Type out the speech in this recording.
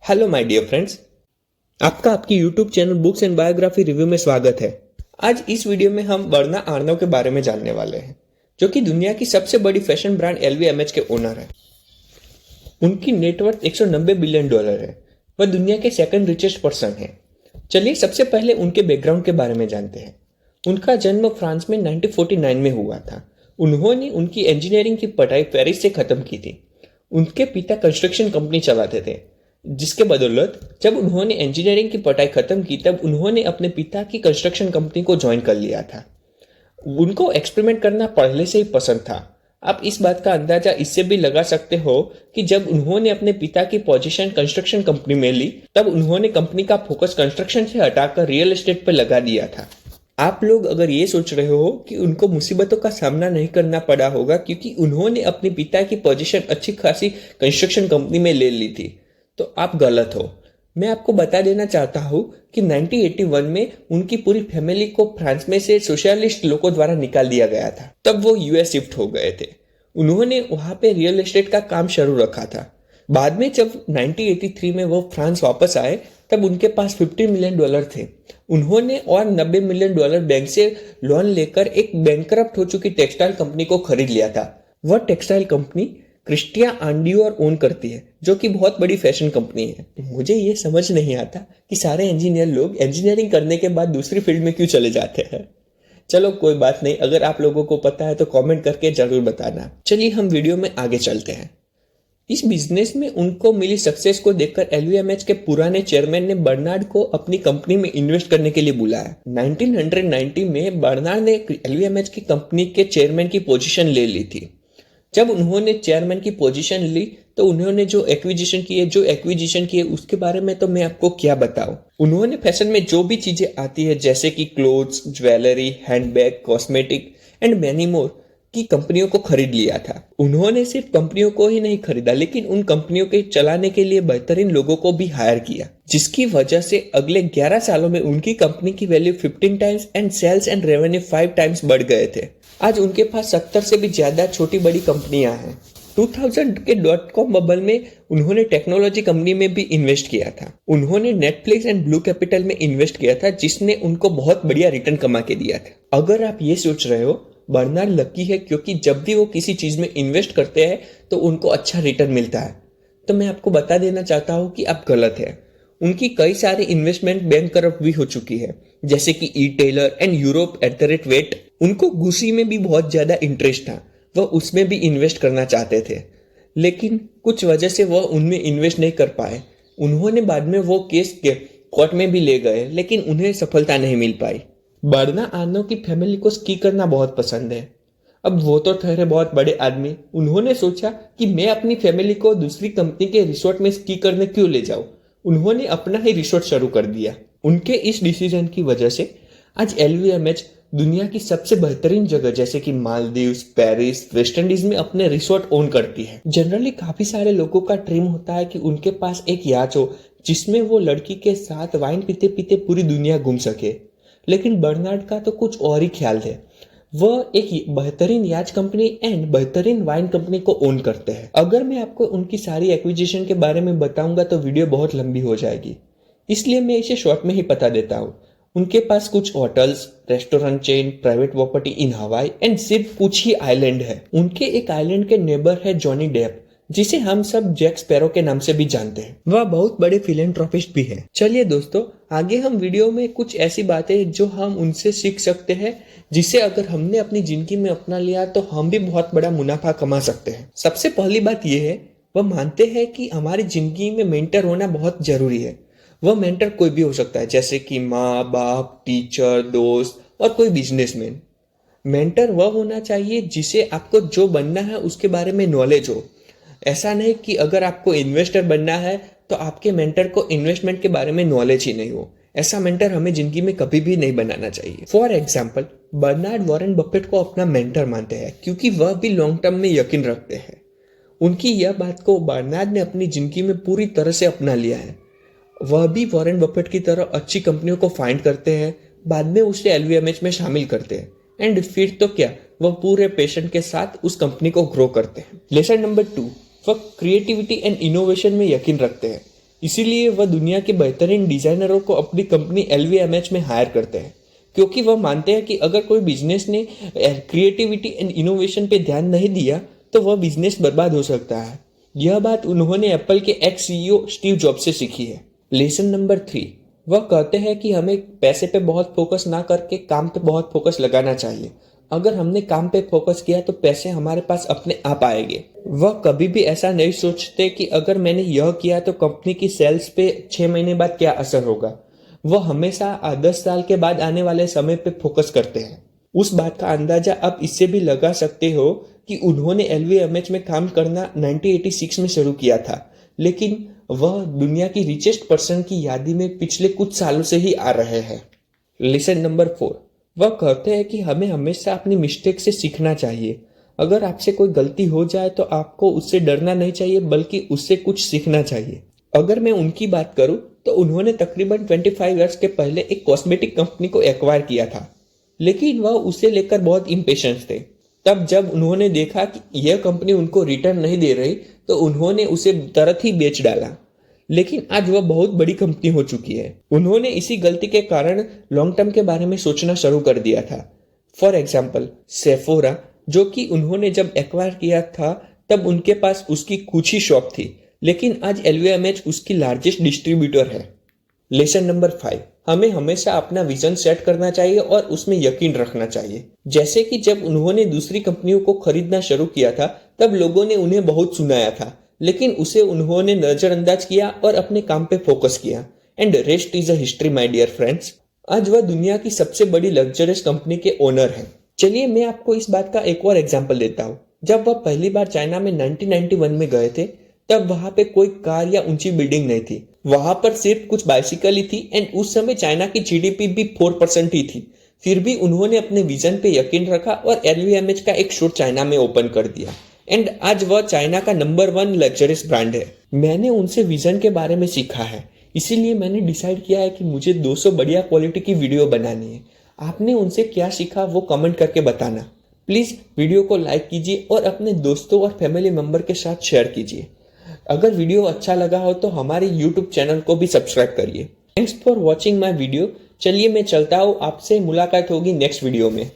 Hello my dear friends, आपका आपकी YouTube channel books and biography review में स्वागत है। आज इस वीडियो में हम बर्ना आर्नव के बारे में जानने वाले हैं, जो कि दुनिया की सबसे बड़ी फैशन ब्रांड LVMH के ओनर है। उनकी नेटवर्थ $190 बिलियन है। वह दुनिया के सेकंड रिचेस्ट पर्सन है। चलिए सबसे पहले उनके बैकग्राउंड के बारे में जानते हैं। उनका जन्म फ्रांस में 1949 में हुआ था। उन्होंने उनकी इंजीनियरिंग की पढ़ाई पेरिस से खत्म की थी। उनके पिता कंस्ट्रक्शन कंपनी चलाते थे, जिसके बदौलत जब उन्होंने इंजीनियरिंग की पढ़ाई खत्म की तब उन्होंने अपने पिता की कंस्ट्रक्शन कंपनी को ज्वाइन कर लिया था। उनको एक्सपेरिमेंट करना पहले से ही पसंद था। आप इस बात का अंदाजा इससे भी लगा सकते हो कि जब उन्होंने अपने पिता की पोजीशन कंस्ट्रक्शन कंपनी में ली तब उन्होंने कंपनी का फोकस कंस्ट्रक्शन से हटाकर रियल एस्टेट पर लगा दिया था। आप लोग अगर ये सोच रहे हो कि उनको मुसीबतों का सामना नहीं करना पड़ा होगा क्योंकि उन्होंने अपने पिता की पोजीशन अच्छी खासी कंस्ट्रक्शन कंपनी में ले ली थी, तो आप गलत हो। मैं आपको बता देना चाहता हूँ कि 1981 में उनकी पूरी फैमिली को फ्रांस में से सोशलिस्ट लोगों द्वारा निकाल दिया गया था। तब वो US शिफ्ट हो गए थे। उन्होंने वहां पे रियल एस्टेट का काम शुरू रखा था। बाद में जब 1983 में वो फ्रांस वापस आए तब उनके पास $50 मिलियन थे। उन्होंने और $90 मिलियन बैंक से लोन लेकर एक बैंकरप्ट हो चुकी टेक्सटाइल कंपनी को खरीद लिया था। वह टेक्सटाइल कंपनी क्रिस्टिया आंडियोर ओन करती है, जो कि बहुत बड़ी फैशन कंपनी है। मुझे ये समझ नहीं आता कि सारे इंजीनियर लोग इंजीनियरिंग करने के बाद दूसरी फील्ड में क्यों चले जाते हैं। चलो कोई बात नहीं, अगर आप लोगों को पता है तो कमेंट करके जरूर बताना। चलिए हम वीडियो में आगे चलते हैं। इस बिजनेस में उनको मिली सक्सेस को देखकर LVMH के पुराने चेयरमैन ने बर्नार्ड को अपनी कंपनी में इन्वेस्ट करने के लिए बुलाया। 1990 में बर्नार्ड ने LVMH की कंपनी के चेयरमैन की पोजीशन ले ली थी। जब उन्होंने चेयरमैन की पोजीशन ली तो उन्होंने जो एक्विजिशन किए उसके बारे में तो मैं आपको क्या बताऊं। उन्होंने फैशन में जो भी चीजें आती है जैसे कि clothes, jewellery, handbag, cosmetic and many more की कंपनियों को खरीद लिया था। उन्होंने सिर्फ कंपनियों को ही नहीं खरीदा लेकिन उन कंपनियों के चलाने के लिए बेहतरीन लोगों को भी हायर किया, जिसकी वजह से अगले 11 सालों में उनकी कंपनी की value 15 times and sales and revenue 5 times बढ़ गए थे। आज उनके पास 70 से भी ज्यादा छोटी बड़ी कंपनियां हैं। 2000 के .com बबल में उन्होंने टेक्नोलॉजी कंपनी में भी इन्वेस्ट किया था। उन्होंने नेटफ्लिक्स एंड ब्लू कैपिटल में इन्वेस्ट किया था, जिसने उनको बहुत बढ़िया रिटर्न कमा के दिया था। अगर आप ये सोच रहे हो बर्नार्ड लकी है क्योंकि जब भी वो किसी चीज में इन्वेस्ट करते हैं तो उनको अच्छा रिटर्न मिलता है, तो मैं आपको बता देना चाहता हूँ कि आप गलत है। उनकी कई सारी इन्वेस्टमेंट बैंक करप्ट भी हो चुकी है, जैसे कि ई-टेलर एंड यूरोप @वेट। उनको गुसी में भी बहुत ज्यादा इंटरेस्ट था, वह उसमें भी इन्वेस्ट करना चाहते थे, लेकिन कुछ वजह से वह उनमें इन्वेस्ट नहीं कर पाए। उन्होंने बाद में वो केस के कोर्ट में भी ले गए, लेकिन उन्हें सफलता नहीं मिल पाई। बर्ना आर्नव की फैमिली को स्की करना बहुत पसंद है। अब वो तो ठहरे बहुत बड़े आदमी, उन्होंने सोचा कि मैं अपनी फैमिली को दूसरी कंपनी के रिसोर्ट में स्की करने क्यों ले जाऊं। उन्होंने अपना ही रिसोर्ट शुरू कर दिया। उनके इस डिसीजन की वजह से आज LVMH दुनिया की सबसे बेहतरीन जगह जैसे कि मालदीव्स, पेरिस, वेस्ट इंडीज में अपने रिसोर्ट ओन करती है। जनरली काफी सारे लोगों का ड्रीम होता है कि उनके पास एक याच हो जिसमें वो लड़की के साथ वाइन पीते पीते पूरी दुनिया घूम सके, लेकिन बर्नार्ड का तो कुछ और ही ख्याल है। वह एक बेहतरीन याच कंपनी एंड बेहतरीन वाइन कंपनी को ओन करते हैं। अगर मैं आपको उनकी सारी एक्विजिशन के बारे में बताऊंगा तो वीडियो बहुत लंबी हो जाएगी, इसलिए मैं इसे शॉर्ट में ही बता देता हूँ। उनके पास कुछ hotels, restaurant chain, private property in हवाई एंड सिर्फ कुछ ही आइलैंड है। उनके एक आइलैंड के नेबर है जॉनी डेप, जिसे हम सब जैक स्पैरो के नाम से भी जानते हैं। वह बहुत बड़े फिलेंथ्रोपिस्ट भी हैं। चलिए दोस्तों, आगे हम वीडियो में कुछ ऐसी बातें जो हम उनसे सीख सकते हैं, जिसे अगर हमने अपनी जिंदगी में अपना लिया तो हम भी बहुत बड़ा मुनाफा कमा सकते हैं। सबसे पहली बात यह है, वह मानते हैं कि हमारी जिंदगी में मेंटर होना बहुत जरूरी है। वह मेंटर कोई भी हो सकता है, जैसे कि माँ बाप, टीचर, दोस्त और कोई बिजनेसमैन। मेंटर वह होना चाहिए जिसे आपको जो बनना है उसके बारे में नॉलेज हो। ऐसा नहीं कि अगर आपको इन्वेस्टर बनना है तो आपके मेंटर को इन्वेस्टमेंट के बारे में नॉलेज ही नहीं हो। ऐसा मेंटर हमें जिंदगी में कभी भी नहीं बनाना चाहिए। For example, Bernard Warren Buffett को अपना मेंटर मानते हैं क्योंकि वह भी लॉन्ग टर्म में यकीन रखते हैं। उनकी यह बात को बर्नार्ड ने अपनी जिंदगी में पूरी तरह से अपना लिया है। वह भी वॉरेन बफेट की तरह अच्छी कंपनियों को फाइंड करते हैं, बाद में उसे LVMH में शामिल करते हैं एंड फिर तो क्या, वह पूरे पैशन के साथ उस कंपनी को ग्रो करते हैं। लेसन नंबर 2, वह क्रिएटिविटी एंड इनोवेशन में यकीन रखते हैं। इसीलिए वह दुनिया के बेहतरीन डिजाइनरों को अपनी कंपनी LVMH में हायर करते हैं, क्योंकि वह मानते हैं कि अगर कोई बिजनेस ने क्रिएटिविटी एंड इनोवेशन पे ध्यान नहीं दिया तो वह बिजनेस बर्बाद हो सकता है। यह बात उन्होंने एप्पल के एक्स CEO स्टीव जॉब्स से सीखी है। लेसन नंबर 3, वह कहते हैं कि हमें पैसे पे बहुत फोकस ना करके काम पे बहुत फोकस लगाना चाहिए। अगर हमने काम पे फोकस किया तो पैसे हमारे पास अपने आप आएंगे। वह कभी भी ऐसा नहीं सोचते कि अगर मैंने यह किया तो कंपनी की सेल्स पे 6 महीने बाद क्या असर होगा। वह हमेशा 10 साल के बाद आने वाले समय पे फोकस करते हैं। उस बात का अंदाजा आप इससे भी लगा सकते हो कि उन्होंने LVMH में काम करना 1986 में शुरू किया था, लेकिन वह दुनिया की रिचेस्ट पर्सन की यादी में पिछले कुछ सालों से ही आ रहे हैं। लेसन नंबर 4, वह कहते हैं कि हमें हमेशा अपनी मिस्टेक से सीखना चाहिए। अगर आपसे कोई गलती हो जाए तो आपको उससे डरना नहीं चाहिए, बल्कि उससे कुछ सीखना चाहिए। अगर मैं उनकी बात करूं तो उन्होंने तकरीबन 25 इयर्स के पहले एक कॉस्मेटिक कंपनी को एक्वायर किया था, लेकिन वह उसे लेकर बहुत इम्पेशेंस थे। तब जब उन्होंने देखा कि यह कंपनी उनको रिटर्न नहीं दे रही तो उन्होंने उसे तुरंत ही बेच डाला। लेकिन आज वह बहुत बड़ी कंपनी हो चुकी है। उन्होंने इसी गलती के कारण लॉन्ग टर्म के बारे में सोचना शुरू कर दिया था। फॉर एग्जाम्पल सेफोरा, जो कि उन्होंने जब एक्वायर किया था तब उनके पास उसकी कुछ ही शॉप थी, लेकिन आज LVMH उसकी लार्जेस्ट डिस्ट्रीब्यूटर है। लेसन नंबर 5, हमें हमेशा अपना विजन सेट करना चाहिए और उसमें यकीन रखना चाहिए। जैसे कि जब उन्होंने दूसरी कंपनियों को खरीदना शुरू किया था तब लोगों ने उन्हें बहुत सुनाया था, लेकिन उसे उन्होंने नजरअंदाज किया और अपने काम पे फोकस किया। And rest is a history my dear friends. आज वह दुनिया की सबसे बड़ी लग्जरियस कंपनी के ओनर हैं। चलिए मैं आपको इस बात का एक और एग्जांपल देता हूँ। जब वह पहली बार चाइना में 1991 में गए थे तब वहां पे कोई कार या ऊंची बिल्डिंग नहीं थी। वहां पर सिर्फ कुछ बाइसिकल ही थी एंड उस समय चाइना की GDP भी 4% ही थी। फिर भी उन्होंने अपने विजन पे यकीन रखा और LVMH का एक शोर चाइना में ओपन कर दिया एंड आज वह चाइना का नंबर 1 लग्जरियस ब्रांड है। मैंने उनसे विजन के बारे में सीखा है, इसीलिए मैंने डिसाइड किया है कि मुझे 200 बढ़िया क्वालिटी की वीडियो बनानी है। आपने उनसे क्या सीखा वो कमेंट करके बताना। प्लीज वीडियो को लाइक कीजिए और अपने दोस्तों और फैमिली मेंबर के साथ शेयर कीजिए। अगर वीडियो अच्छा लगा हो तो हमारे YouTube चैनल को भी सब्सक्राइब करिए। Thanks for watching my video. चलिए मैं चलता हूँ, आपसे मुलाकात होगी नेक्स्ट वीडियो में।